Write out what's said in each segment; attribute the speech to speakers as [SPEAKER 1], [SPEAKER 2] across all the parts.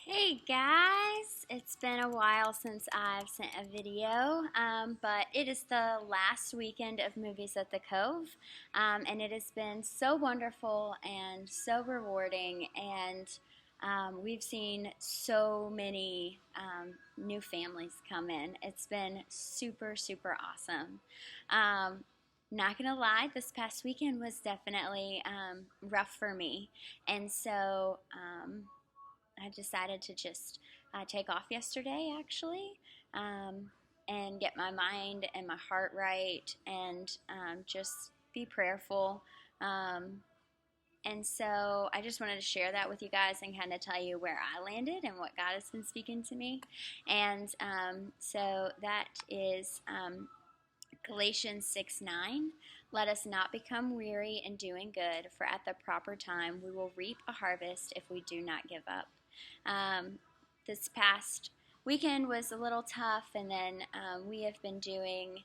[SPEAKER 1] Hey guys, it's been a while since I've sent a video, but it is the last weekend of Movies at the Cove, and it has been so wonderful and so rewarding, and we've seen so many new families come in. It's been super, super awesome. Not gonna lie, this past weekend was definitely rough for me, and so I decided to just take off yesterday, actually, um, and get my mind and my heart right and just be prayerful. Um, and so I just wanted to share that with you guys and kind of tell you where I landed and what God has been speaking to me. And so that is Galatians 6:9. Let us not become weary in doing good, for at the proper time we will reap a harvest if we do not give up. This past weekend was a little tough, and then we have been doing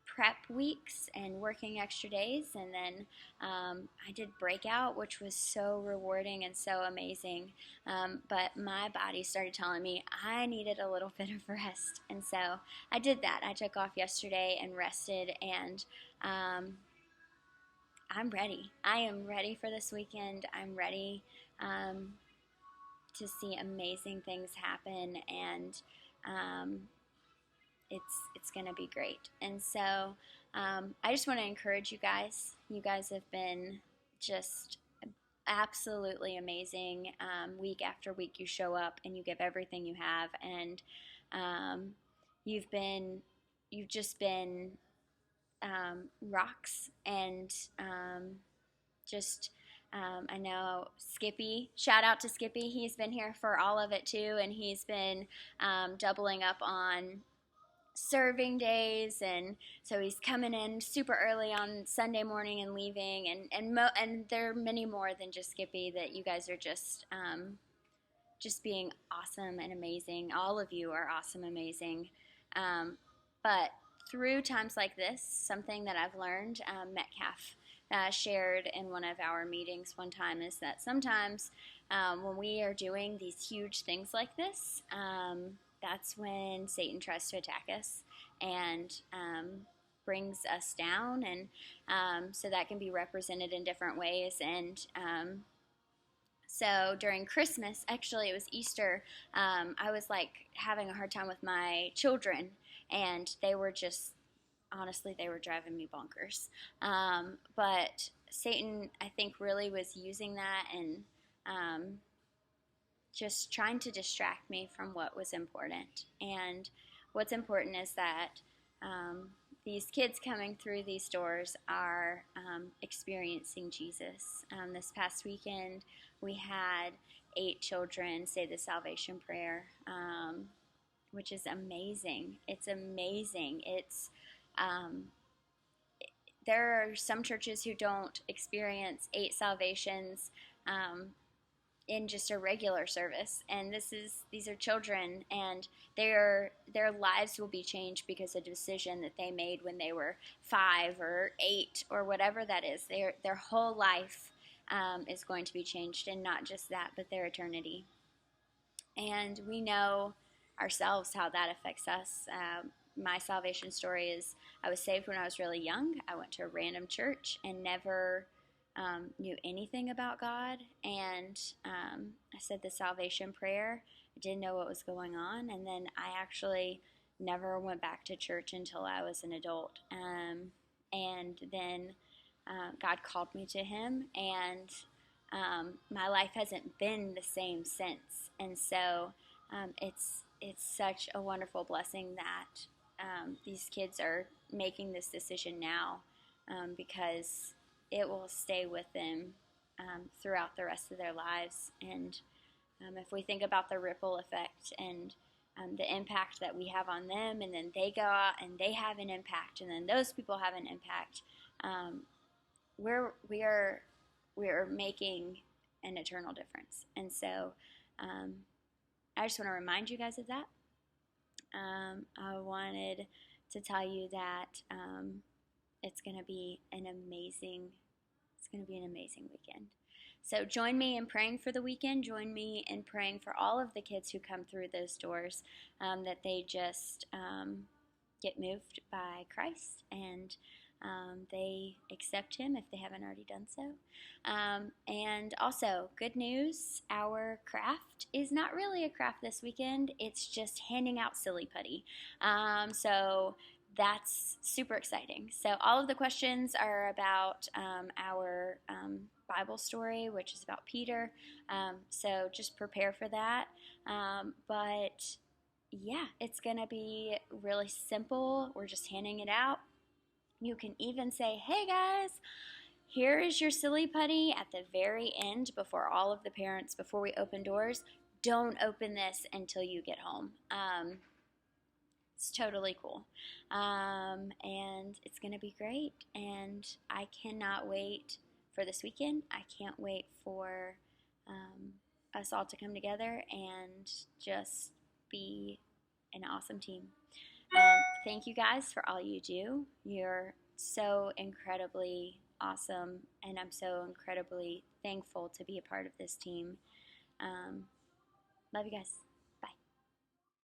[SPEAKER 1] prep weeks and working extra days, and then I did breakout, which was so rewarding and so amazing. But my body started telling me I needed a little bit of rest, and so I did that. I took off yesterday and rested, and I'm ready. I am ready for this weekend. I'm ready to see amazing things happen, and um, it's going to be great. And so I just want to encourage you guys. You guys have been just absolutely amazing. Week after week, you show up and you give everything you have, and um, you've been you've just been rocks and just I know Skippy, shout out to Skippy. He's been here for all of it too, and he's been doubling up on serving days, and so he's coming in super early on Sunday morning and leaving, and there are many more than just Skippy that you guys are just being awesome and amazing. All of you are awesome, amazing. But through times like this, something that I've learned, Metcalf shared in one of our meetings one time, is that sometimes when we are doing these huge things like this, that's when Satan tries to attack us and brings us down. And so that can be represented in different ways. And so during Christmas, actually, it was Easter, I was like having a hard time with my children, and they were just, honestly, they were driving me bonkers. But Satan, I think, really was using that and just trying to distract me from what was important. And what's important is that these kids coming through these doors are experiencing Jesus. This past weekend, we had 8 children say the salvation prayer, which is amazing. It's amazing. Um, there are some churches who don't experience 8 salvations in just a regular service, and these are children, and their lives will be changed because of a decision that they made when they were 5 or 8 or whatever that is. Their whole life is going to be changed, and not just that, but their eternity. And we know ourselves how that affects us. My salvation story is I was saved when I was really young. I went to a random church and never knew anything about God, and I said the salvation prayer. I didn't know what was going on, and then I actually never went back to church until I was an adult. And then God called me to Him, and my life hasn't been the same since. And so it's such a wonderful blessing that these kids are making this decision now, because it will stay with them throughout the rest of their lives. And if we think about the ripple effect and the impact that we have on them, and then they go out and they have an impact, and then those people have an impact, we are making an eternal difference. And so I just want to remind you guys of that. I wanted to tell you that it's going to be an amazing weekend. So join me in praying for the weekend. Join me in praying for all of the kids who come through those doors, that they just get moved by Christ and they accept Him if they haven't already done so. And also, good news, our craft is not really a craft this weekend. It's just handing out silly putty. So that's super exciting. So all of the questions are about our Bible story, which is about Peter. So just prepare for that. But yeah, it's going to be really simple. We're just handing it out. You can even say, hey guys, here is your silly putty at the very end before all of the parents, before we open doors. Don't open this until you get home. It's totally cool. And it's going to be great. And I cannot wait for this weekend. I can't wait for us all to come together and just be an awesome team. Thank you guys for all you do. You're so incredibly awesome, and I'm so incredibly thankful to be a part of this team. Love you guys.